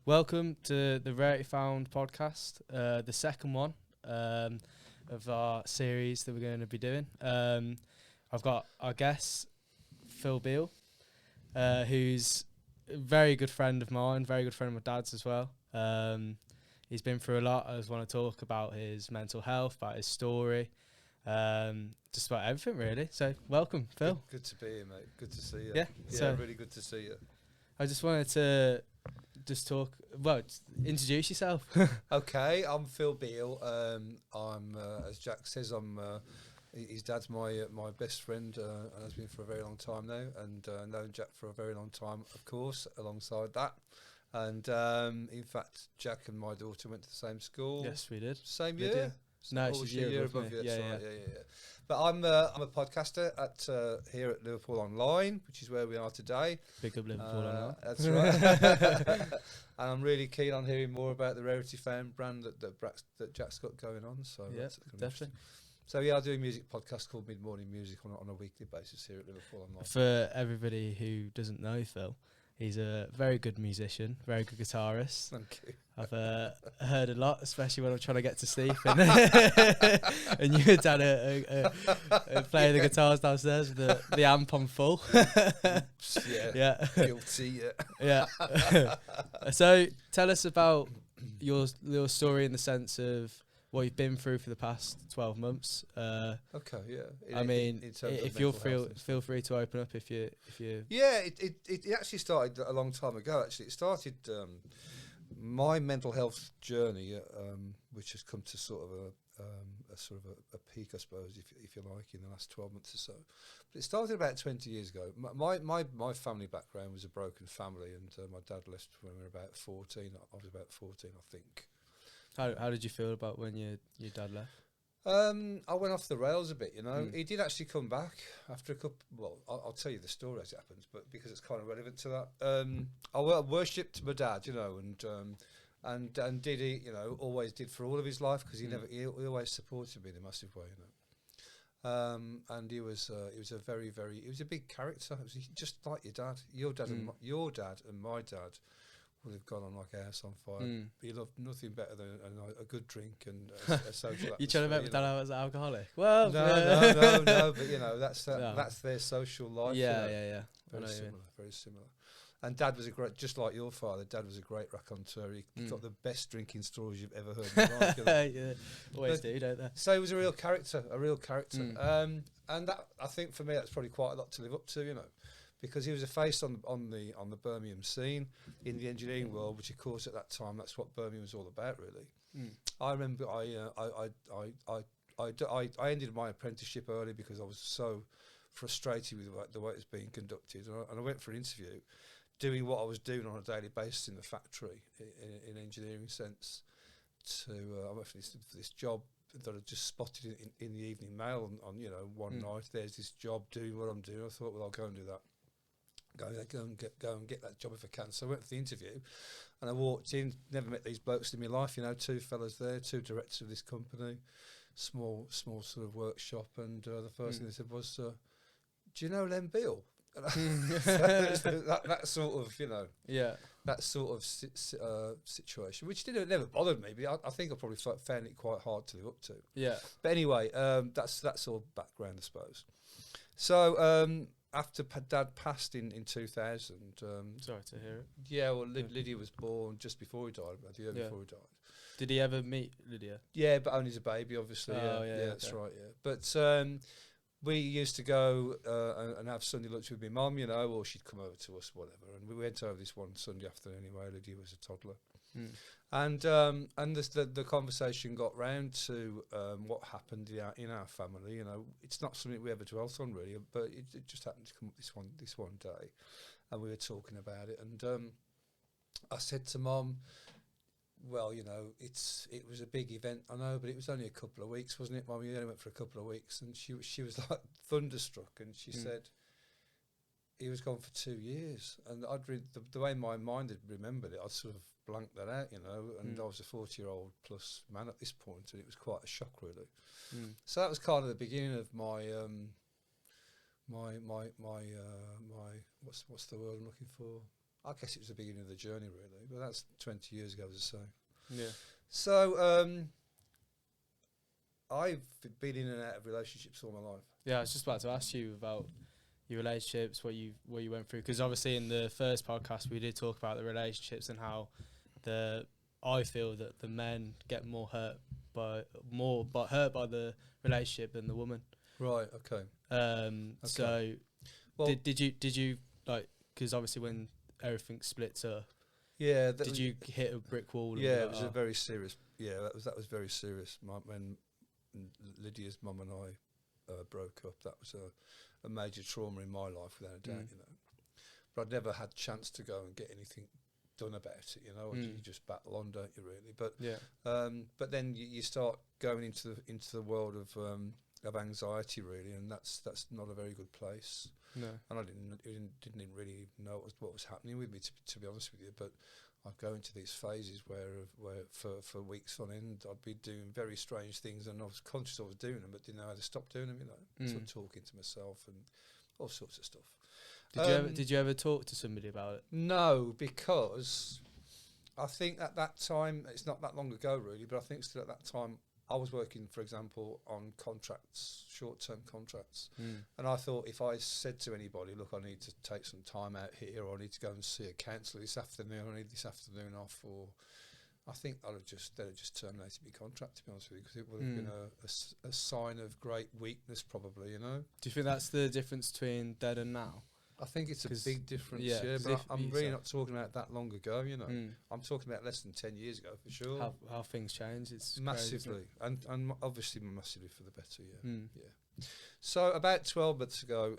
Welcome to the Rarity Found Podcast, the second one of our series that we're going to be doing. I've got our guest, Beale, who's a very good friend of mine, very good friend of my dad's as well. He's been through a lot. I just want to talk about his mental health, about his story, just about everything really. So welcome, Phil. Good to be here, mate. Good to see you. Yeah, so really good to see you. I just wanted to introduce yourself. Okay, I'm Phil Beale. I'm, as Jack says, his dad's my best friend, and has been for a very long time now, and known Jack for a very long time, of course, alongside that. And in fact, Jack and my daughter went to the same school. Yes, we did. Same Did year? No, she's a year above me. you. Yeah. Yeah. But I'm a podcaster here at Liverpool Online, which is where we are today. Big up Liverpool Online. That's right. And I'm really keen on hearing more about the Rarity Found brand that Jack's got going on. So Yeah, that's definitely. So yeah, I do a music podcast called Mid Morning Music on a weekly basis here at Liverpool Online. For everybody who doesn't know Phil, he's a very good musician, very good guitarist. Thank you. I've heard a lot, especially when I'm trying to get to sleep. And, and you and Dad are playing the guitars downstairs with the amp on full. Yeah. Guilty. Yeah. So tell us about your story in the sense of what you've been through for the past 12 months. Okay, yeah. If you'll feel free to open up if you. Yeah, it actually started a long time ago. Actually, it started my mental health journey, which has come to sort of a peak, I suppose, if you like, in the last 12 months or so. But it started about 20 years ago. My family background was a broken family, and my dad left when we were about 14. I was about 14, I think. How did you feel about when your dad left? I went off the rails a bit, you know. He did actually come back after a couple. Well, I'll tell you the story as it happens, but because it's kind of relevant to that. I worshipped my dad, you know, and did he, you know, always did for all of his life, because he always supported me in a massive way, you know. And he was a he was a big character. It was just like your dad. Your dad and my dad would have gone on like a house on fire. He loved nothing better than a good drink and a social atmosphere. You trying to make me dad out as an alcoholic? Well, no, but you know that's their social life. Yeah, you know. yeah. Very similar. And Dad was just like your father. Dad was a great raconteur. He got the best drinking stories you've ever heard in your life. You know? Yeah, always do, don't they? So he was a real character. And that, I think, for me, that's probably quite a lot to live up to, you know. Because he was a face on the Birmingham scene in the engineering world, which of course at that time that's what Birmingham was all about, really. I remember I ended my apprenticeship early because I was so frustrated with the way it was being conducted, and I went for an interview, doing what I was doing on a daily basis in the factory in engineering sense. I went for this job that I just spotted in the Evening Mail on you know, one night. There's this job doing what I'm doing. I thought, well, I'll go and do that. Go and get that job if I can. So I went for the interview, and I walked in. Never met these blokes in my life. You know, two fellas there, two directors of this company, small sort of workshop. And the first thing they said was, "Do you know Len Beale?" that sort of, you know, that sort of situation, which never bothered me. But I think I probably found it quite hard to live up to. Yeah. But anyway, that's all background, I suppose. So. After Dad passed in 2000... Sorry to hear it. Yeah, well, Lydia was born just before he died, about a year before he died. Did he ever meet Lydia? Yeah, but only as a baby, obviously. That's right, yeah. But we used to go and have Sunday lunch with my mum, you know, or she'd come over to us, whatever. And we went over this one Sunday afternoon anyway. Lydia was a toddler. And the conversation got round to what happened in our family. You know, it's not something we ever dwelt on really, but it just happened to come up this one day, and we were talking about it. And I said to Mum, "Well, you know, it was a big event, I know, but it was only a couple of weeks, wasn't it, Mum? You only went for a couple of weeks." And she was like thunderstruck, and she said, "He was gone for 2 years." And I'd read the way my mind had remembered it, I'd sort of blanked that out, you know. And I was a 40-year-old plus man at this point, and it was quite a shock, really. So that was kind of the beginning of my what's the word I'm looking for? I guess it was the beginning of the journey, really. But that's 20 years ago, as I say. Yeah. So I've been in and out of relationships all my life. Yeah, I was just about to ask you about your relationships, what you went through, because obviously in the first podcast we did talk about the relationships and how I feel that the men get more hurt by the relationship than the woman. Right. Okay. So, well, did you like, because obviously when everything splits up, did you hit a brick wall? Yeah, it was a very serious. Yeah, that was very serious. When Lydia's mum and I broke up, that was a major trauma in my life, without a doubt. But I'd never had a chance to go and get anything done about it. You just battle on, don't you? Really, but but then you start going into the world of anxiety, really, and that's not a very good place. No, and I didn't really know what was happening with me, to be honest with you. But I'd go into these phases where for weeks on end I'd be doing very strange things, and I was conscious I was doing them, but didn't know how to stop doing them. Sort of talking to myself and all sorts of stuff. Did you ever talk to somebody about it? No, because I think at that time, it's not that long ago really, but I think still at that time I was working, for example, on contracts, short-term contracts, and I thought if I said to anybody, look, I need to take some time out here, or I need to go and see a counsellor this afternoon, I need this afternoon off, or I think they'd have just terminated my contract, to be honest with you, because it would have been a sign of great weakness, probably. Do you think that's the difference between then and now? I think it's a big difference, but I'm really not talking about that long ago, I'm talking about less than 10 years ago, for sure. How things change, it's massively, crazy, and obviously massively for the better, yeah. So about 12 months ago,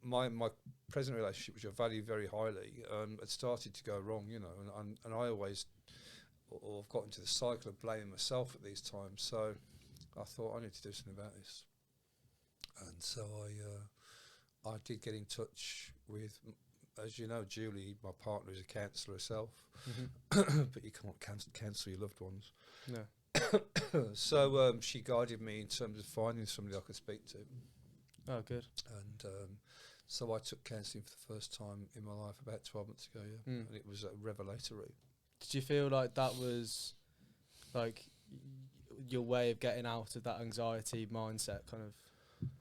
my present relationship, which I value very highly, had started to go wrong, and I always, or I've got into the cycle of blaming myself at these times, so I thought I need to do something about this. And so I did get in touch with, as you know, Julie, my partner, is a counsellor herself, but you can't cancel your loved ones. No. So she guided me in terms of finding somebody I could speak to. Oh, good. And so I took counselling for the first time in my life about 12 months ago, and it was revelatory. Did you feel like that was like your way of getting out of that anxiety mindset, kind of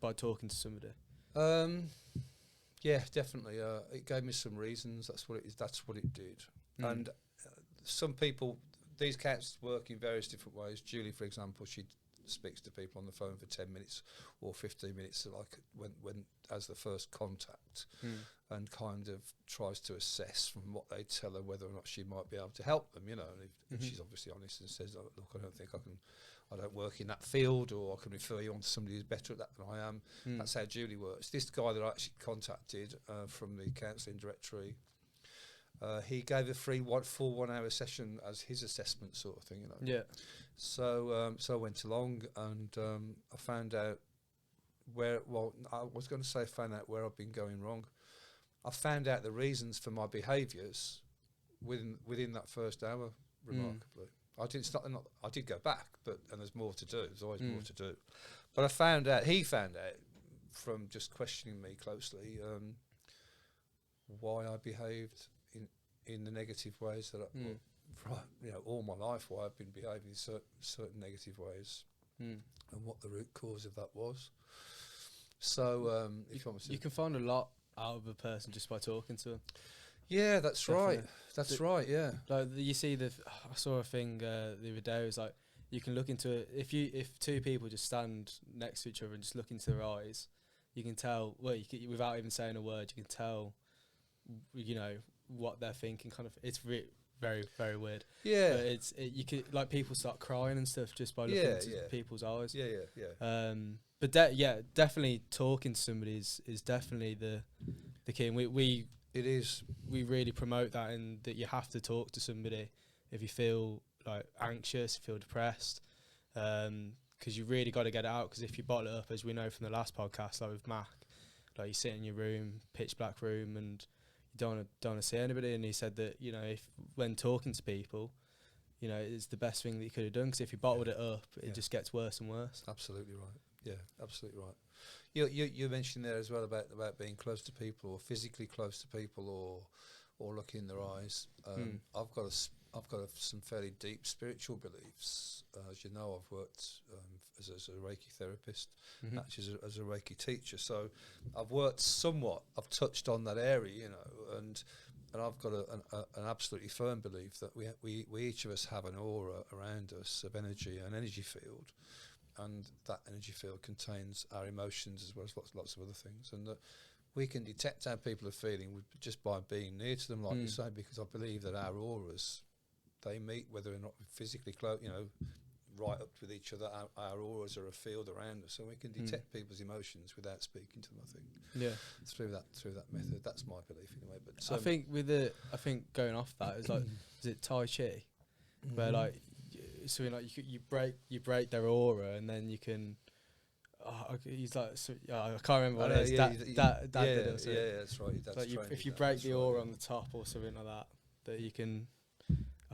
by talking to somebody? Yeah, definitely. It gave me some reasons. That's what it is. That's what it did. And some people, these counsellors work in various different ways. Julie, for example, she speaks to people on the phone for 10 minutes or 15 minutes, like when as the first contact, and kind of tries to assess from what they tell her whether or not she might be able to help them. And if she's obviously honest and says, oh, "Look, I don't think I can. I don't work in that field, or I can refer you on to somebody who's better at that than I am." That's how Julie works. This guy that I actually contacted from the counselling directory, he gave a free full 1 hour session as his assessment sort of thing, Yeah. So I went along and I found out where. Well, I was going to say found out where I've been going wrong. I found out the reasons for my behaviours within that first hour, remarkably. I did go back, and there's more to do. There's always more to do. But he found out from just questioning me closely why I behaved in the negative ways that all my life, why I've been behaving in certain negative ways, and what the root cause of that was. So you can find a lot out of a person just by talking to them. Yeah, that's definitely right. That's right. Yeah. Like you see, I saw a thing the other day. It was like you can look into it if two people just stand next to each other and just look into their eyes, you can tell. Well, without even saying a word, you can tell. What they're thinking. Kind of, it's very, very weird. Yeah. But you could, like, people start crying and stuff just by looking into people's eyes. Yeah. But definitely talking to somebody is definitely the key. And we really promote that, and that you have to talk to somebody if you feel like anxious, feel depressed, because you really got to get it out. Because if you bottle it up, as we know from the last podcast, like with Mac, like you sit in your room, pitch black room, and you don't want to see anybody. And he said that if when talking to people, it's the best thing that you could have done. Because if you bottled it up, it just gets worse and worse. Absolutely right. Yeah, absolutely right. You mentioned there as well about being close to people, or physically close to people, or look in their eyes. I've got some fairly deep spiritual beliefs. As you know, I've worked as a Reiki therapist, actually as a Reiki teacher. So I've worked somewhat. I've touched on that area, you know, and I've got an absolutely firm belief that we each of us have an aura around us of energy, an energy field, and that energy field contains our emotions as well as lots of other things, and that we can detect how people are feeling just by being near to them, like you say, because I believe that our auras, they meet whether or not we're physically close, you know, right up with each other. Our auras are a field around us, so we can detect people's emotions without speaking to them. I think, through that method. That's my belief anyway. But I think going off that is like, is it Tai Chi, where like, so like you break their aura and then you can. He's like, I can't remember what it is. Dad did it. So yeah, that's right. Like if you break the aura on the top or something like that you can.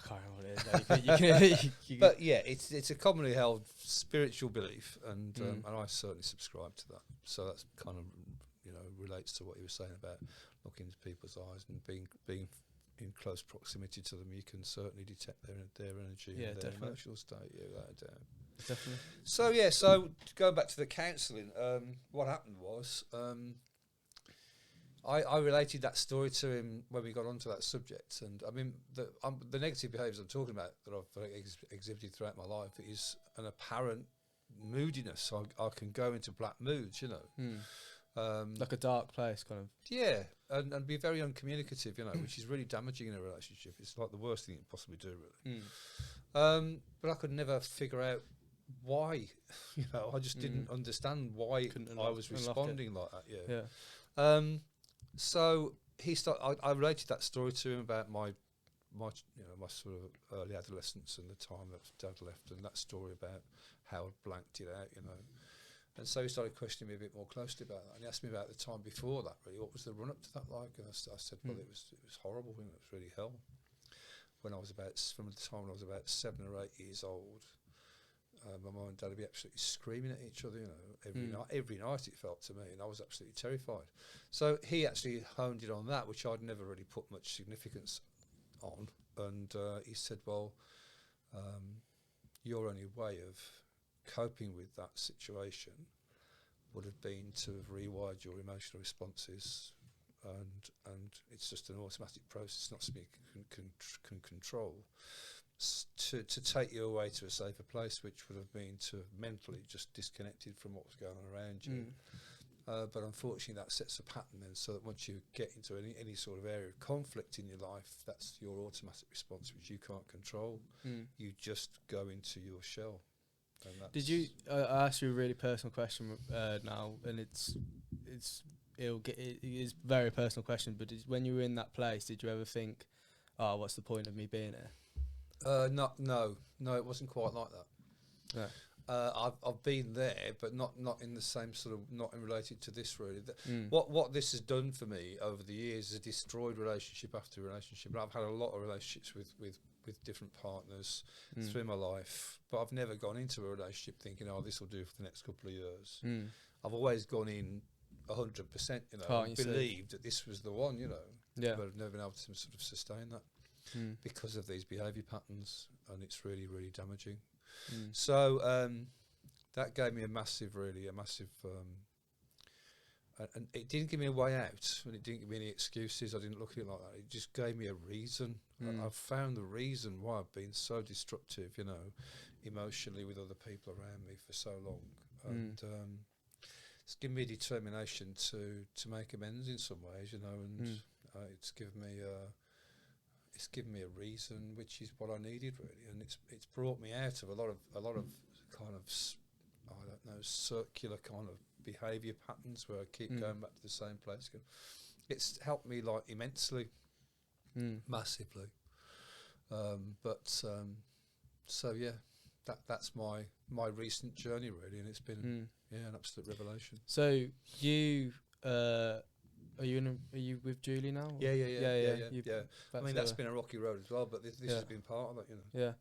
I can't remember what it is. You can but yeah, it's a commonly held spiritual belief, and I certainly subscribe to that. So that's kind of, you know, relates to what you were saying about looking into people's eyes and being in close proximity to them. You can certainly detect their energy and their definitely. emotional state. Yeah, without a doubt. Definitely. So going back to the counselling, what happened was I related that story to him when we got onto that subject, and I mean the negative behaviours I'm talking about that I've exhibited throughout my life is an apparent moodiness. I can go into black moods, you know, like a dark place, kind of. Yeah, and be very uncommunicative, you know, which is really damaging in a relationship. It's like the worst thing you can possibly do, really. But I could never figure out why, you know, I just didn't understand why I was responding like that. Yeah. So I related that story to him about my you know, my sort of early adolescence and the time that Dad left, and that story about how I blanked it out, you know. And so he started questioning me a bit more closely about that, and he asked me about the time before that. Really, what was the run up to that like? And I said, well, it was horrible. You know, it was really hell. When I was from the time when I was about 7 or 8 years old, my mum and Dad would be absolutely screaming at each other, you know, every night it felt to me, and I was absolutely terrified. So he actually honed in on that, which I'd never really put much significance on, and he said, well, your only way of coping with that situation would have been to have rewired your emotional responses, and it's just an automatic process, not something you can control. To take you away to a safer place, which would have been to have mentally just disconnected from what was going on around you. But unfortunately, that sets a pattern then, so that once you get into any sort of area of conflict in your life, that's your automatic response, which you can't control. You just go into your shell. Did you? I asked you a really personal question now, and it is a very personal question. But when you were in that place, did you ever think, "Oh, what's the point of me being here"? No, it wasn't quite like that. No. I've been there, but not in the same sort of, not in related to this really. What this has done for me over the years is destroyed relationship after relationship. I've had a lot of relationships with different partners through my life, but I've never gone into a relationship thinking, oh, this will do for the next couple of years. I've always gone in 100%, you know, and believed that this was the one, you know. Yeah. But I've never been able to sort of sustain that. Because of these behaviour patterns, and it's really, really damaging. So that gave me a massive, and it didn't give me a way out, and it didn't give me any excuses. I didn't look at it like that. It just gave me a reason. I've found the reason why I've been so destructive, you know, emotionally with other people around me for so long, and it's given me determination to make amends in some ways, you know, and it's given me a reason, which is what I needed really, and it's brought me out of a lot of kind of, I don't know, circular kind of behaviour patterns where I keep going back to the same place. It's helped me like immensely, massively. So yeah, that's my recent journey really, and it's been an absolute revelation. So you. Are you with Julie now? Yeah. I mean, that's been a rocky road as well, but this has been part of it, you know. Yeah,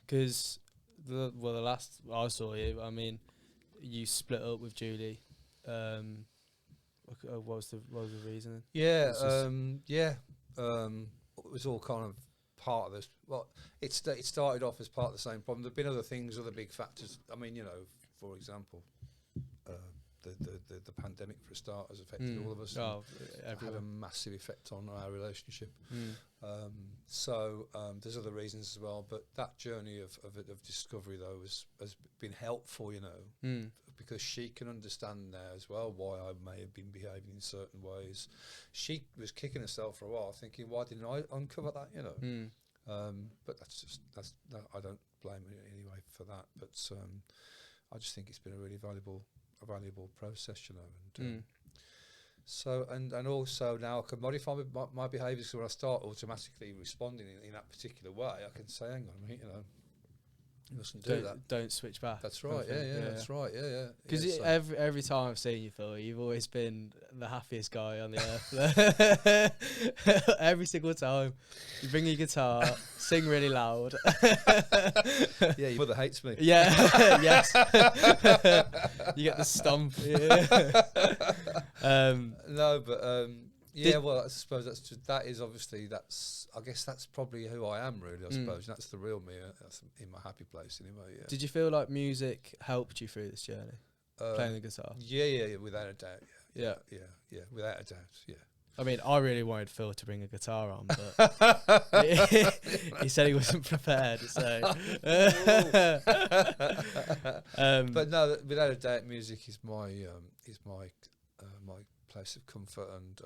because the last I saw you, I mean, you split up with Julie. What was the reason? Yeah, it was all kind of part of this. Well, it started off as part of the same problem. There've been other things, other big factors. I mean, for example, the pandemic for a start has affected all of us. Had a massive effect on our relationship. So there's other reasons as well, but that journey of discovery though has been helpful, because she can understand now as well why I may have been behaving in certain ways. She was kicking herself for a while, thinking, why didn't I uncover that? But I don't blame her in any way for that. But I just think it's been a really valuable process, and so and also now I can modify my behaviour. So when I start automatically responding in that particular way, I can say, hang on a minute, you mustn't do that. Don't switch back. That's right. Yeah. That's right. Yeah. Because every time I've seen you, Phil, you've always been the happiest guy on the earth. Every single time, you bring your guitar, sing really loud. Yeah, your mother hates me. Yeah. Yes. You get the stomp. Yeah. No, but. Yeah, well, I suppose I guess that's probably who I am, really, I suppose. That's the real me. That's in my happy place, anyway, yeah. Did you feel like music helped you through this journey, playing the guitar? Yeah, without a doubt, yeah, without a doubt, yeah. I mean, I really wanted Phil to bring a guitar on, but he said he wasn't prepared, so... But no, without a doubt, music is my place of comfort, and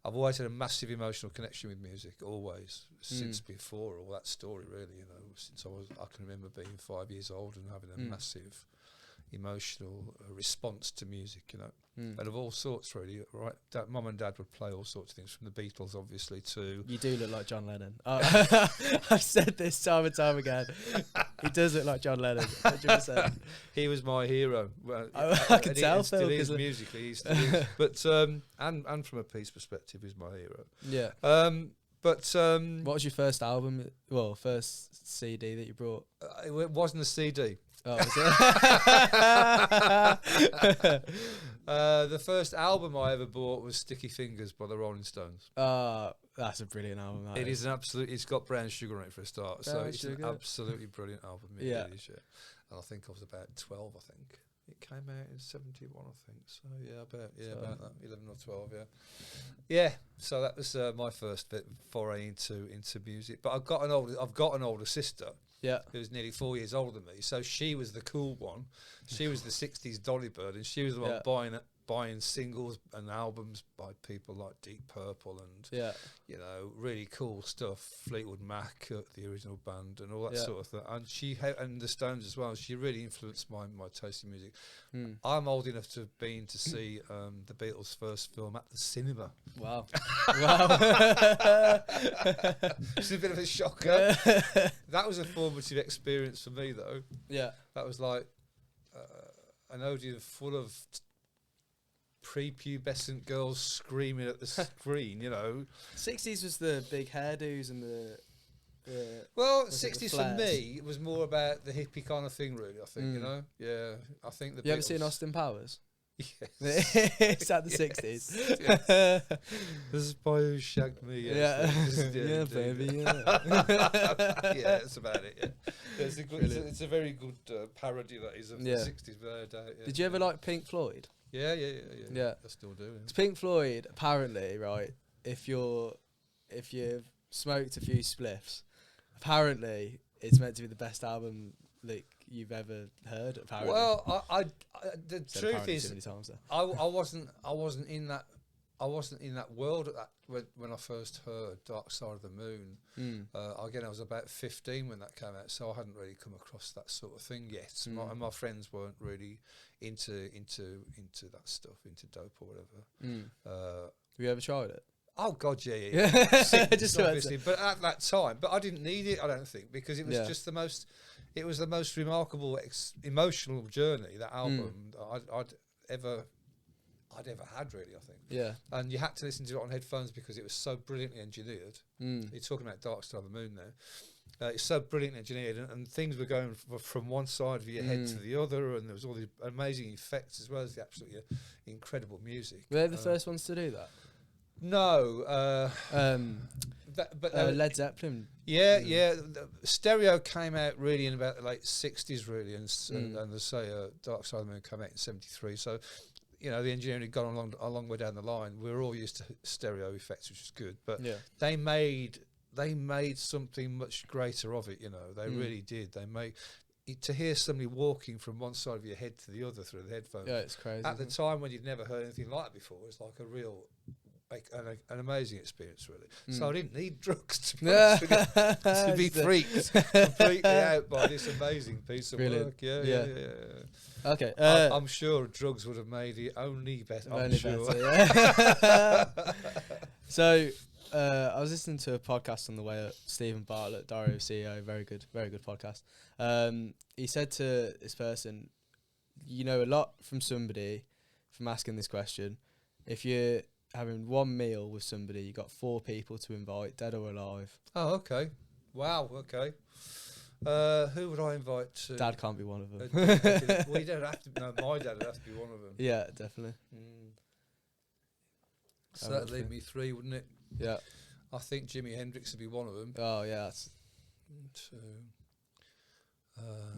I've always had a massive emotional connection with music, always, since before all that story, really, since I can remember being 5 years old and having a massive emotional response to music, and of all sorts, really, right? Mum and Dad would play all sorts of things, from the Beatles, obviously, to... You do look like John Lennon. I've said this time and time again. He does look like John Lennon, 100%. He was my hero. Well, I can tell, Phil. Still is musically, he still is. But, and from a peace perspective, he's my hero. Yeah. But what was your first album? Well, first CD that you brought? It wasn't a CD. Oh, was it? The first album I ever bought was Sticky Fingers by the Rolling Stones. That's a brilliant album. It is an absolute. It's got brown sugar on it for a start, so it's an absolutely brilliant album. Yeah. It is, yeah. And I think I was about 12. I think it came out in '71. I think so. Yeah, about that, 11 or 12. Yeah. So that was my first foray into music. But I've got an older sister. Yeah, who's nearly 4 years older than me. So she was the cool one. She was the '60s Dolly Bird, and she was the one buying singles and albums by people like Deep Purple and really cool stuff. Fleetwood Mac, the original band, and all that sort of thing. And and the Stones as well. She really influenced my taste in music. I'm old enough to have been to see the Beatles' first film at the cinema. Wow. It's a bit of a shocker. That was a formative experience for me, though. Yeah. That was like an audience full of prepubescent girls screaming at the screen, 60s was the big hairdos and the well, 60s for me it was more about the hippie kind of thing, really, I think, Yeah, I think the Beatles. You ever seen Austin Powers? Yes. It's at the 60s. Yes. This is boy who shagged me. Yes. Yeah, baby, yeah. Yeah, that's about it, yeah. It's a very good parody, that is, of the 60s, without a doubt. Yeah. Did you ever like Pink Floyd? Yeah. I still do. Yeah. Pink Floyd, apparently, right, if you've smoked a few spliffs, apparently it's meant to be the best album that you've ever heard. Apparently, well, the truth is, too many times, I wasn't in that world at that when I first heard Dark Side of the Moon. Again, I was about 15 when that came out, so I hadn't really come across that sort of thing yet. My friends weren't really into that stuff, into dope or whatever. Have you ever tried it? Oh God, yeah. Just obviously, but at that time, I didn't need it. I don't think, because it was just the most. It was the most remarkable emotional journey, that album, I'd ever had, really, I think. Yeah. And you had to listen to it on headphones because it was so brilliantly engineered. You're talking about Dark Side of the Moon there. It's so brilliantly engineered, and things were going from one side of your head to the other, and there was all these amazing effects as well as the absolutely incredible music. Were they the first ones to do that? No. But Led Zeppelin. Yeah. The stereo came out really in about the late 60s, really, and they say Dark Side of the Moon came out in 73. So, the engineering had gone a long way down the line. We were all used to stereo effects, which is good, but they made something much greater of it. They really did. They made. To hear somebody walking from one side of your head to the other through the headphones. Yeah, it's crazy. At the time when you'd never heard anything like it before, it's like a real, an amazing experience, really. So I didn't need drugs to be freaked completely out by this amazing piece of work. Yeah. Okay. I'm sure drugs would have made it only better. I'm sure. So. I was listening to a podcast on the way up. Stephen Bartlett, Dario CEO, very good podcast. He said to this person, you know a lot from somebody from asking this question. If you're having one meal with somebody, you got 4 people to invite, dead or alive. Oh, okay. Wow, okay. Who would I invite to? Dad can't be one of them. Well, you don't have to. No, my dad would have to be one of them. Yeah, definitely. So that'd leave me 3, wouldn't it? Yeah. I think Jimi Hendrix would be one of them. Oh, yeah. That's 2.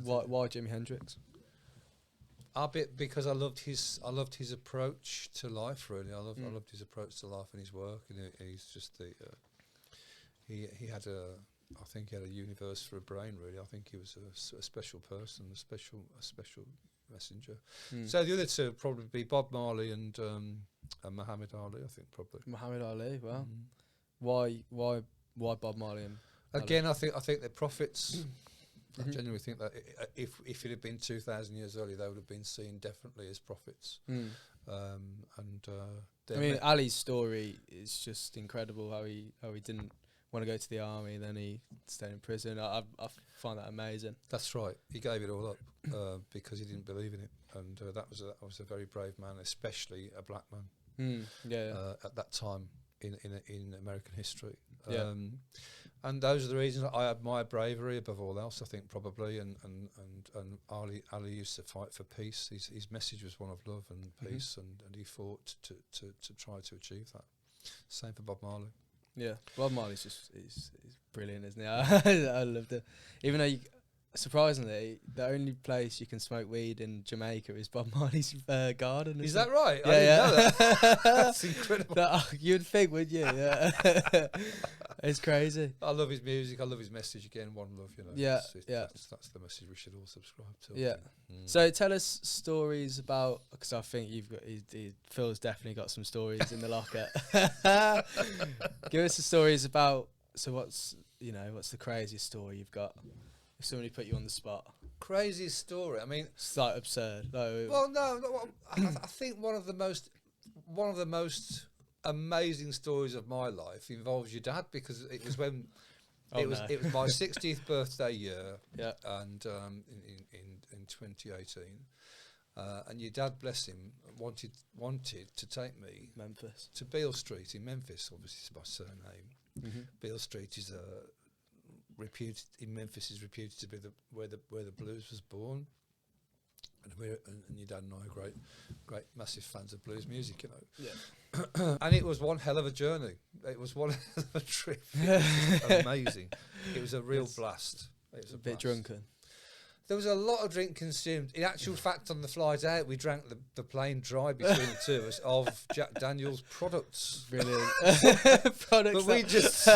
Why Jimi Hendrix? Because I loved his approach to life. Really, I loved his approach to life and his work, and he's just he had I think he had a universe for a brain. Really, I think he was a special person, a special messenger. So the other 2 would probably be Bob Marley and Muhammad Ali. I think probably Muhammad Ali. Wow. Why Bob Marley and again? Ali? I think they're prophets. I genuinely think that if it had been 2,000 years earlier, they would have been seen definitely as prophets. I mean, Ali's story is just incredible. How he didn't want to go to the army, then he stayed in prison. I find that amazing. That's right. He gave it all up because he didn't believe in it, and that was a very brave man, especially a black man. At that time in American history. And those are the reasons I admire bravery above all else, I think, probably. And Ali used to fight for peace. His message was one of love and peace, and he fought to try to achieve that. Same for Bob Marley. Yeah, Bob Marley's he's brilliant, isn't he? I loved it. Even though, surprisingly, the only place you can smoke weed in Jamaica is Bob Marley's garden. Is that right? Yeah, I didn't know that. That's incredible. You'd think, would you? Yeah. It's crazy. I love his music. I love his message. Again, one love. That's the message we should all subscribe to. Yeah. So tell us stories about, because I think Phil's definitely got some stories in the locker. Give us the stories about. So what's the craziest story you've got? If somebody put you on the spot. Craziest story. I mean, it's like absurd. Well, no. I think one of the most amazing stories of my life involves your dad, because it was when it was my 60th birthday year. Yeah. And in 2018, and your dad, bless him, wanted to take me to Beale Street in Memphis. Obviously, it's my surname. Beale Street is reputed in Memphis is reputed to be where the blues was born, and your dad and I are great massive fans of blues music, Yeah. And it was one hell of a journey. It was one hell of a trip. It was amazing. It was a real blast. It was a bit drunken. There was a lot of drink consumed. In actual fact, on the flight out, we drank the plane dry between the 2 of us of Jack Daniel's products. Brilliant. Products. But we just...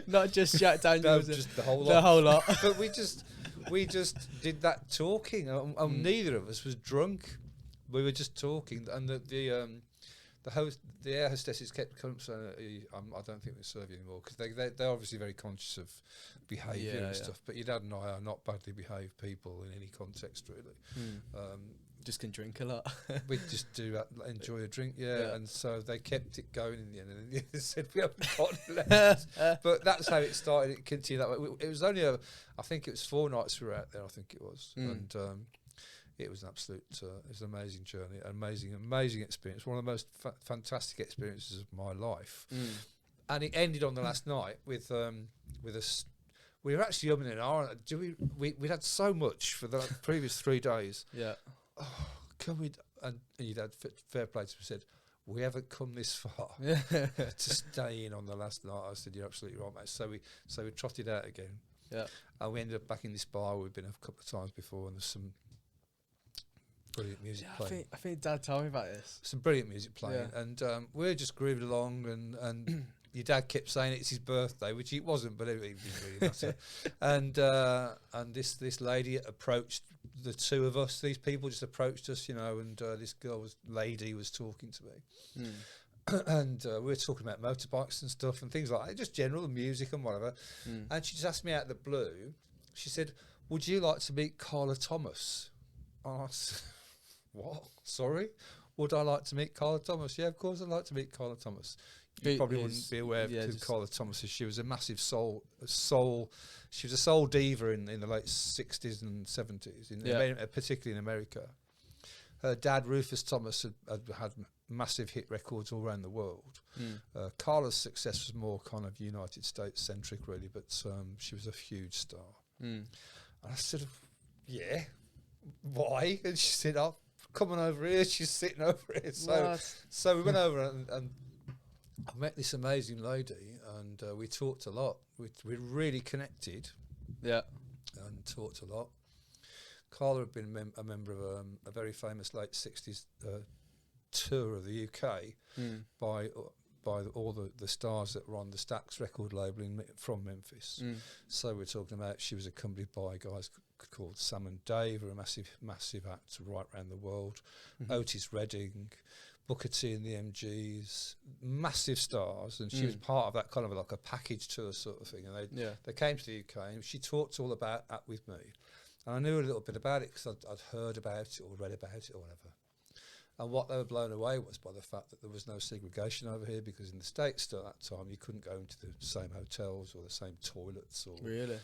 Not just Jack Daniel's. No, just the whole lot. The whole lot. But we just did that talking. Neither of us was drunk. We were just talking, and the air hostesses kept coming saying, "I don't think we serve you anymore," because they're obviously very conscious of behaviour and stuff. But your dad and I are not badly behaved people in any context, really. Just can drink a lot. We just do enjoy a drink, and so they kept it going in the end, and they said we haven't got any left. But that's how it started. It continued that way. It was only I think it was 4 nights we were out there. I think it was, and it was an absolute, it was an amazing journey, amazing experience. One of the most fantastic experiences of my life. And it ended on the last night with us. We were actually umming and ahhing. We'd had so much for the previous 3 days. Yeah. Oh, can we? And your dad, fair play to him, said, we haven't come this far to stay in on the last night. I said, you're absolutely right, mate. So we trotted out again. Yeah. And we ended up back in this bar we've been a couple of times before, and there's some brilliant music playing. I think Dad told me about this. Some brilliant music playing, and we're just grooved along, and your dad kept saying it's his birthday, which it wasn't, but it didn't really matter. And this lady approached the two of us. These people just approached us, and this lady was talking to me. And we were talking about motorbikes and stuff and things like that, just general music and whatever. And she just asked me out of the blue, she said, would you like to meet Carla Thomas? And I said, what? Sorry? Would I like to meet Carla Thomas? Yeah, of course I'd like to meet Carla Thomas. You probably wouldn't be aware of Carla Thomas. She was a massive soul. She was a soul diva in the late 60s and 70s, particularly in America. Her dad, Rufus Thomas, had massive hit records all around the world. Carla's success was more kind of United States centric, really, but she was a huge star. And I said, yeah, why? And she said, oh, come on over here. She's sitting over here. So we went over and I met this amazing lady, and we talked a lot. We really connected. Yeah. And talked a lot. Carla had been a member of a very famous late 60s tour of the UK by all the stars that were on the Stax record label from Memphis. So we're talking about, she was accompanied by guys called Sam and Dave, who are massive acts right around the world. Otis Redding, Booker T and the MGs, massive stars, and she was part of that kind of like a package tour sort of thing. And they came to the UK, and she talked all about that with me. And I knew a little bit about it because I'd heard about it or read about it or whatever. And what they were blown away was by the fact that there was no segregation over here, because in the States at that time you couldn't go into the same hotels or the same toilets. Or really?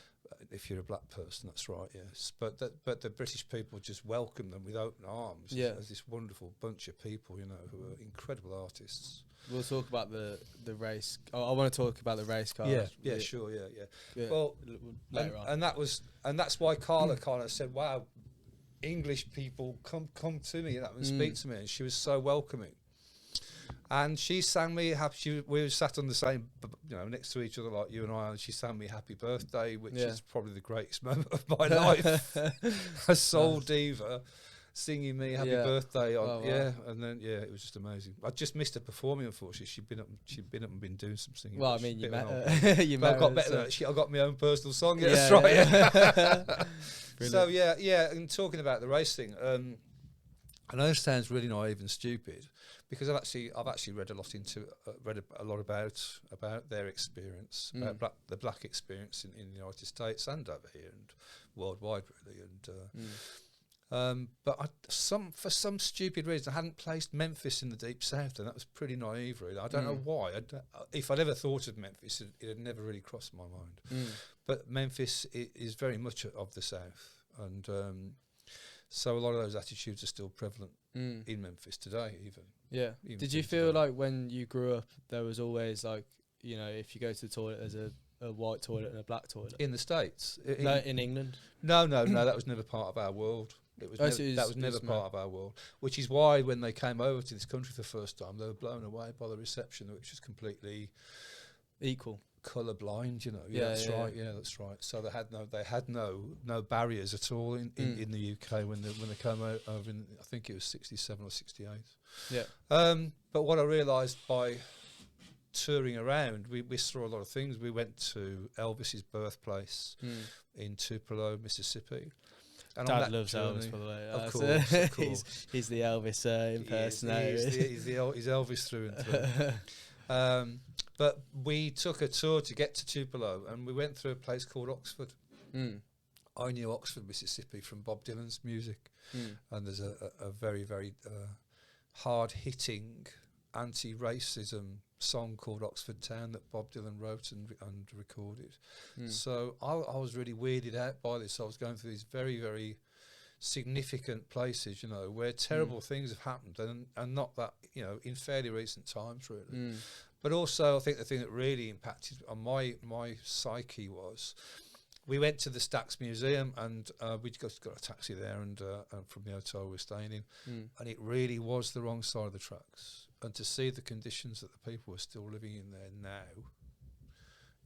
If you're a black person, that's right, yes. But the British people just welcomed them with open arms as this wonderful bunch of people, who are incredible artists. We'll talk about the race. I want to talk about the race cars. Yeah, sure, yeah. Well, later on. And that's why Carla kind of said, "Wow, English people, come to me and speak to me." And she was so welcoming. And she sang me happy. We were sat on the same, next to each other like you and I. And she sang me "Happy Birthday," which is probably the greatest moment of my life. A soul diva singing me "Happy Birthday" on, and then it was just amazing. I just missed her performing, unfortunately. She'd been up and been doing some singing. Well, I mean, you met her. I got better than that. I got my own personal song. Yeah, that's right. Yeah. So and talking about the race thing, I know it sounds really naive and stupid, because I've actually read a lot about their experience, about the black experience in the United States and over here and worldwide, really. And but for some stupid reason, I hadn't placed Memphis in the Deep South, and that was pretty naive, really. I don't know why. If I'd ever thought of Memphis, it had never really crossed my mind. But Memphis is very much of the South, and so a lot of those attitudes are still prevalent in Memphis today, even. Yeah. Did you feel like when you grew up, there was always like, if you go to the toilet, there's a white toilet and a black toilet? In the States? In England? No, that was never part of our world. That was never part of our world, which is why when they came over to this country for the first time, they were blown away by the reception, which was completely equal, colourblind. That's right. So they had no barriers at all in the UK when they came over in, I think it was 67 or 68. Yeah. But what I realised by touring around, we saw a lot of things. We went to Elvis's birthplace in Tupelo, Mississippi. And Dad loves Elvis, by the way. Of course. He's the Elvis impersonator. He's Elvis through and through. But we took a tour to get to Tupelo, and we went through a place called Oxford. I knew Oxford, Mississippi from Bob Dylan's music. And there's a very, very hard-hitting anti-racism song called Oxford Town that Bob Dylan wrote and recorded. So I was really weirded out by this. I was going through these very, very significant places, where terrible things have happened, and not that, in fairly recent times, really. But also, I think the thing that really impacted on my psyche was we went to the Stax Museum, and we got a taxi there, and from the hotel we were staying in, and it really was the wrong side of the tracks. And to see the conditions that the people were still living in there now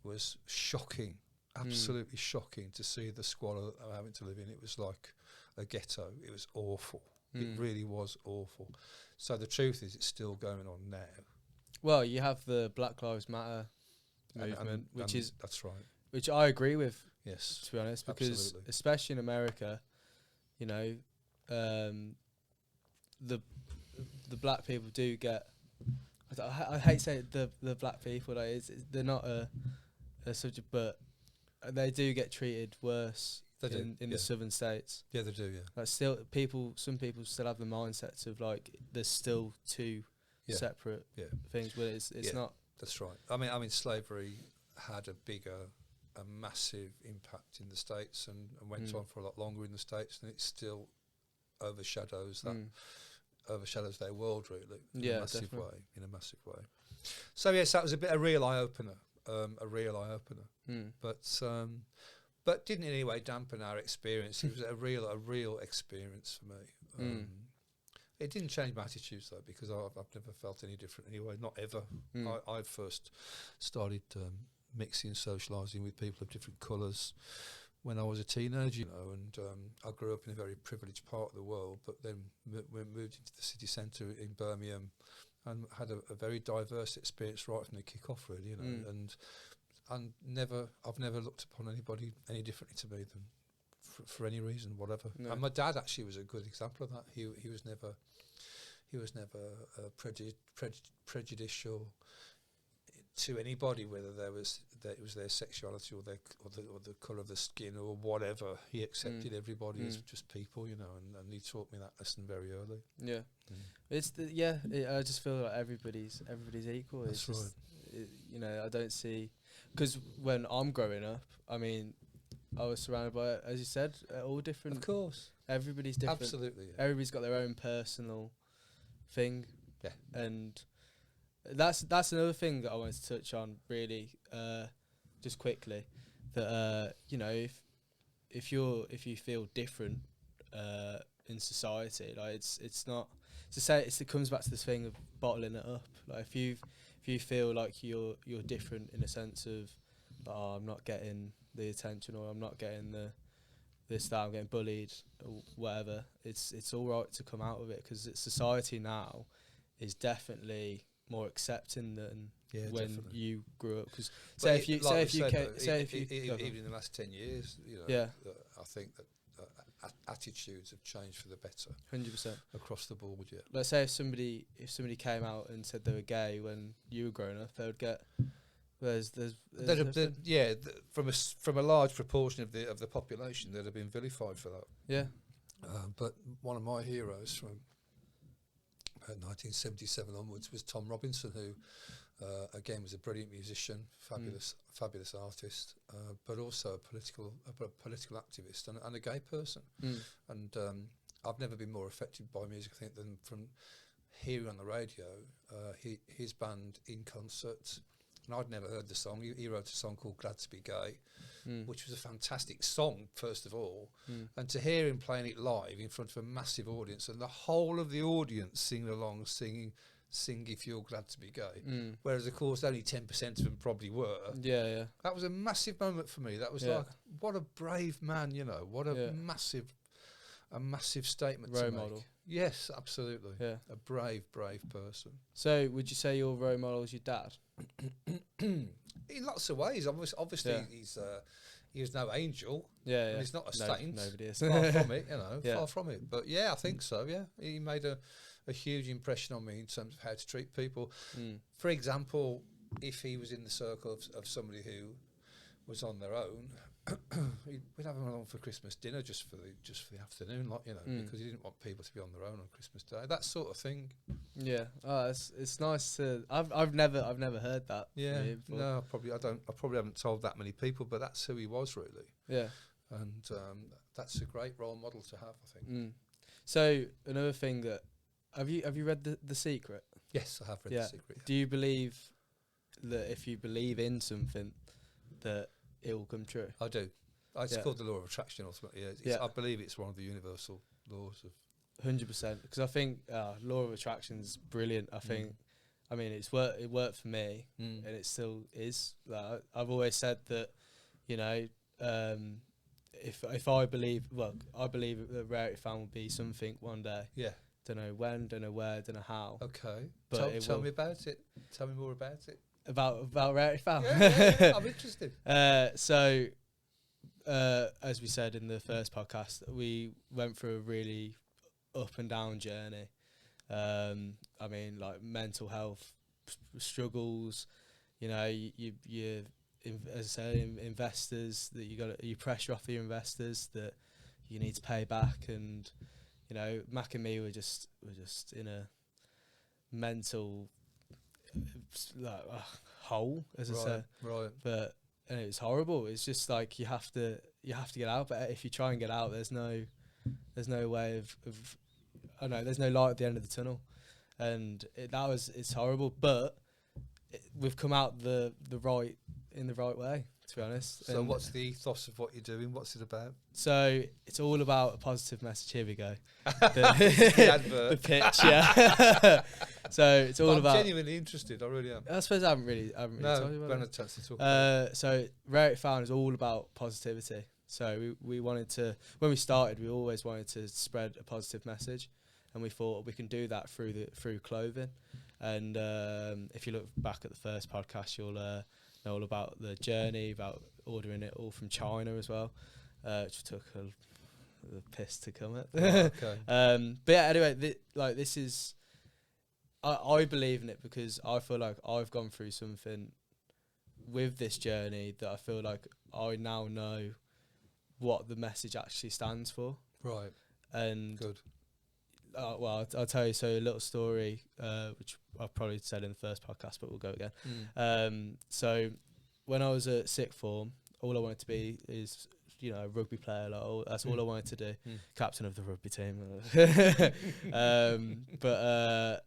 was shocking, absolutely shocking. To see the squalor of having to live in, it was like a ghetto. It was awful. It really was awful. So the truth is, it's still going on now. Well, you have the Black Lives Matter movement, which is that's right. Which I agree with. Yes, to be honest, because absolutely. especially in America, you know, the black people do get. I hate saying the black people. Like they're not a subject, but they do get treated worse in the southern states. Yeah, they do. Yeah, like some people still have the mindsets of like there's still two separate things, but it's not. That's right. I mean, slavery had a massive impact in the States and went on for a lot longer in the States, and it still overshadows their world really in a massive way. So yes, that was a real eye opener. But didn't in any way dampen our experience. It was a real experience for me. It didn't change my attitudes though, because I've never felt any different anyway. Not ever. I first started mixing and socialising with people of different colours when I was a teenager, and I grew up in a very privileged part of the world, but then we moved into the city centre in Birmingham and had a very diverse experience right from the kick-off, really, and I've never looked upon anybody any differently to me than for any reason, whatever. No. And my dad actually was a good example of that. He was never prejudicial to anybody, whether it was their sexuality or the colour of the skin or whatever. He accepted everybody as just people, and he taught me that lesson very early. Yeah, I just feel like everybody's equal. That's it's right. I don't see, because when I'm growing up, I mean, I was surrounded by, as you said, all different. Of course, everybody's different. Absolutely, yeah. Everybody's got their own personal thing. Yeah, and that's another thing that I wanted to touch on really, just quickly. That if you feel different in society, like it's not to say it comes back to this thing of bottling it up. Like if you feel like you're different in a sense of, oh, I'm not getting the attention, or I'm not getting that I'm getting bullied or whatever, it's all right to come out of it, because society now is definitely more accepting than when definitely. You grew up. Because even in the last 10 years, I think that attitudes have changed for the better. 100% across the board. Yeah. Let's say if somebody came out and said they were gay when you were growing up, they would get. From a large proportion of the population, they'd have been vilified for that. Yeah. But one of my heroes from 1977 onwards was Tom Robinson, who again was a brilliant musician, fabulous artist, but also a political activist and a gay person. And I've never been more affected by music, I think, than from hearing on the radio his band in concert. And I'd never heard the song. He wrote a song called "Glad to Be Gay," which was a fantastic song, first of all. And to hear him playing it live in front of a massive audience, and the whole of the audience singing along, sing if you're glad to be gay. Whereas, of course, only 10% of them probably were. Yeah. That was a massive moment for me. That was like, what a brave man, what a massive statement to make. Role model. Yes, absolutely. Yeah. A brave person. So, would you say your role model is your dad? In lots of ways. Obviously, he was no angel. Yeah. He's not a saint. Nobody is. Far from it, far from it. But yeah, I think so, yeah. He made a huge impression on me in terms of how to treat people. For example, if he was in the circle of somebody who was on their own, we'd have him along for Christmas dinner just for the afternoon, because he didn't want people to be on their own on Christmas Day. That sort of thing. Yeah, it's nice to. I've never heard that. Yeah, no, I probably haven't told that many people, but that's who he was really. Yeah, and that's a great role model to have, I think. So another thing that have you read the Secret? Yes, I have read The Secret. Yeah. Do you believe that if you believe in something, that it will come true? I do. It's called the law of attraction, ultimately. I believe it's one of the universal laws of. 100%, because I think law of attraction's brilliant. I think, I mean, it worked for me, and it still is. Like, I've always said that, you know, if I believe, I believe that Rarity Found will be something one day. Yeah. Don't know when, don't know where, don't know how. Okay. But tell me about it. Tell me more about it. About Rarity Found. Yeah, I'm interested. So, as we said in the first podcast, we went through a really up and down journey. I mean, like mental health struggles. You know, you as I say, investors that you pressure off your investors that you need to pay back, and you know, Mac and me were just in a mental hole, as I say. Right. But and it was horrible. It's just like you have to get out. But if you try and get out, there's no way of I know there's no light at the end of the tunnel, and it's horrible. But we've come out in the right way, to be honest. So what's the ethos of what you're doing? What's it about? So it's all about a positive message. Here we go. The advert. The pitch, yeah. So it's all about. I'm genuinely interested. I really am. I suppose I haven't really told you about it. No, chance to talk about it. So Rarity Found is all about positivity. So we wanted to, when we started, we always wanted to spread a positive message, and we thought we can do that through clothing. And if you look back at the first podcast, you'll know all about the journey, about ordering it all from China as well, which took the piss to come at. Okay. But yeah, anyway, this is, I believe in it because I feel like I've gone through something with this journey that I feel like I now know what the message actually stands for. Right. And good. Well, I'll tell you. So a little story, which I've probably said in the first podcast, but we'll go again. So when I was at sixth form, all I wanted to be is, you know, a rugby player. Like, that's all I wanted to do. Captain of the rugby team. But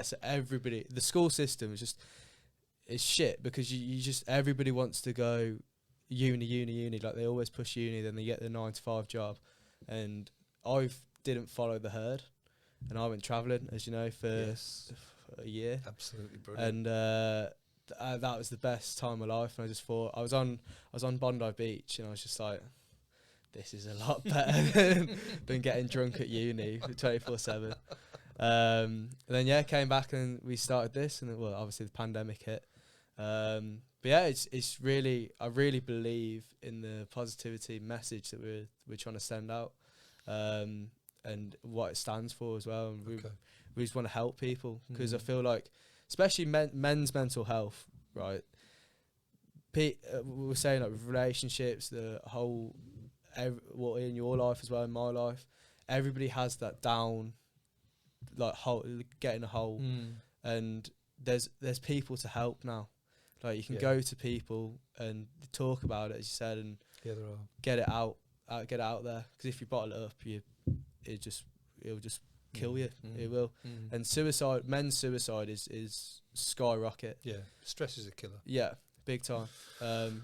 so everybody, the school system is shit because you just, everybody wants to go uni. Like they always push uni, then they get the 9-to-5 job, and I didn't follow the herd, and I went travelling, as you know, for a year. Absolutely brilliant. And that was the best time of life. And I just thought I was on Bondi Beach, and I was just like, this is a lot better than getting drunk at uni 24/7. Then came back and we started this, and well, obviously the pandemic hit. But yeah, it's really, I really believe in the positivity message that we're trying to send out, and what it stands for as well. And we just want to help people because I feel like, especially men's mental health, right? We were saying like with relationships, the whole, in your life as well, in my life, everybody has that down, like getting a hole, and there's people to help now. Like you can go to people and talk about it, as you said, and get it out there. Because if you bottle it up, it'll just kill you. It will. And men's suicide is skyrocket. Yeah, stress is a killer. Yeah, big time.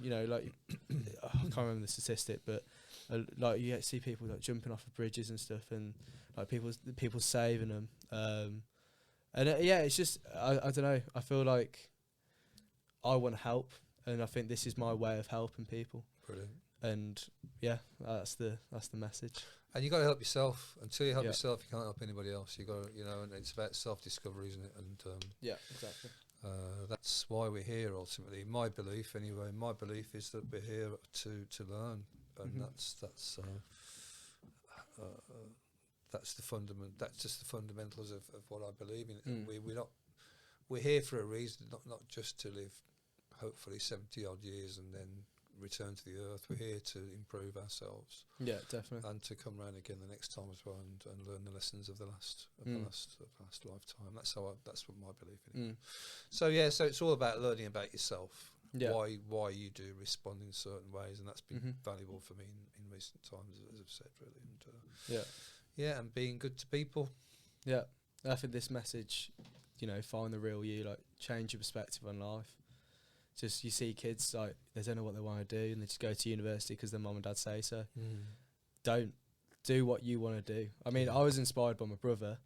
You know, like I can't remember the statistic, but like you see people like jumping off of bridges and stuff, and like people saving them. And it's just I don't know. I feel like I want to help, and I think this is my way of helping people. Brilliant. And yeah, that's the message. And you got to help yourself. Until you help yourself, you can't help anybody else. You got to, you know, and it's about self-discovery, isn't it? And yeah, exactly. That's why we're here. Ultimately, my belief, anyway. My belief is that we're here to learn, and that's the fundament. That's just the fundamentals of what I believe in. We're here for a reason, not just to live, hopefully 70 odd years and then return to the earth. We're here to improve ourselves. Yeah, definitely. And to come round again the next time as well, and learn the lessons of the last lifetime. That's what my belief in. So it's all about learning about yourself. Yeah. Why you do respond in certain ways, and that's been valuable for me in recent times, as I've said, really. And and being good to people. Yeah, I think this message, you know, find the real you, like change your perspective on life. just you see kids like they don't know what they want to do and they just go to university because their mum and dad say so. Don't do what you want to do. I mean, I was inspired by my brother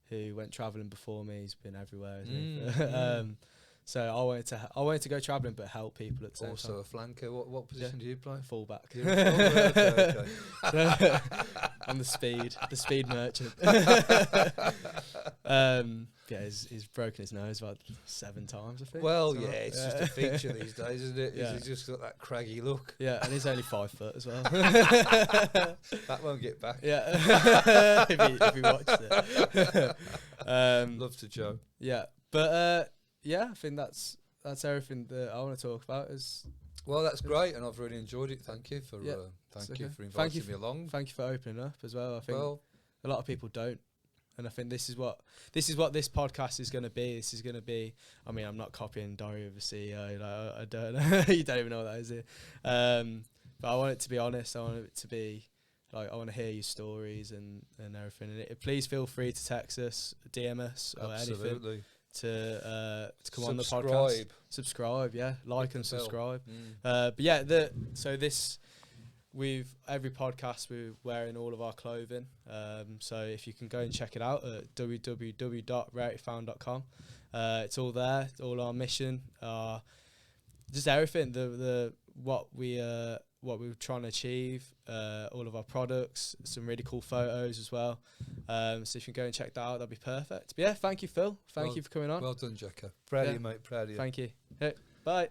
who went travelling before me. He's been everywhere, isn't he? So I wanted to go travelling but help people at the same time. Also a flanker. What position do you play? Fullback. Okay. I'm the speed merchant. Yeah, he's broken his nose about 7 times, I think. Well, yeah, it's just a feature these days, isn't it? Yeah. He's just got that craggy look. Yeah, and he's only 5 foot as well. That won't get back. Yeah, if he watched it. Love to joke. Yeah, but yeah, I think that's everything that I want to talk about. Well, that's great, and I've really enjoyed it. Thank you for inviting me along. Thank you for opening up as well. I think a lot of people don't. And I think this is what this podcast is going to be. This is going to be. I mean, I'm not copying Diary of a CEO. Like, I don't know. You don't even know what that is. But I want it to be honest. I want it to be like I want to hear your stories and everything. And please feel free to text us, DM us, or anything to come on the podcast. Subscribe, yeah, like and subscribe. But yeah, every podcast we're wearing all of our clothing, so if you can go and check it out at www.rarityfound.com, it's all there. It's all our mission, just everything, what we're trying to achieve, all of our products, some really cool photos as well. So if you can go and check that out, that'd be perfect. But yeah, thank you, Phil. Thank you for coming on. Well done, Jacko. Proud of you, mate. Proud of you. Thank you. Hey, bye.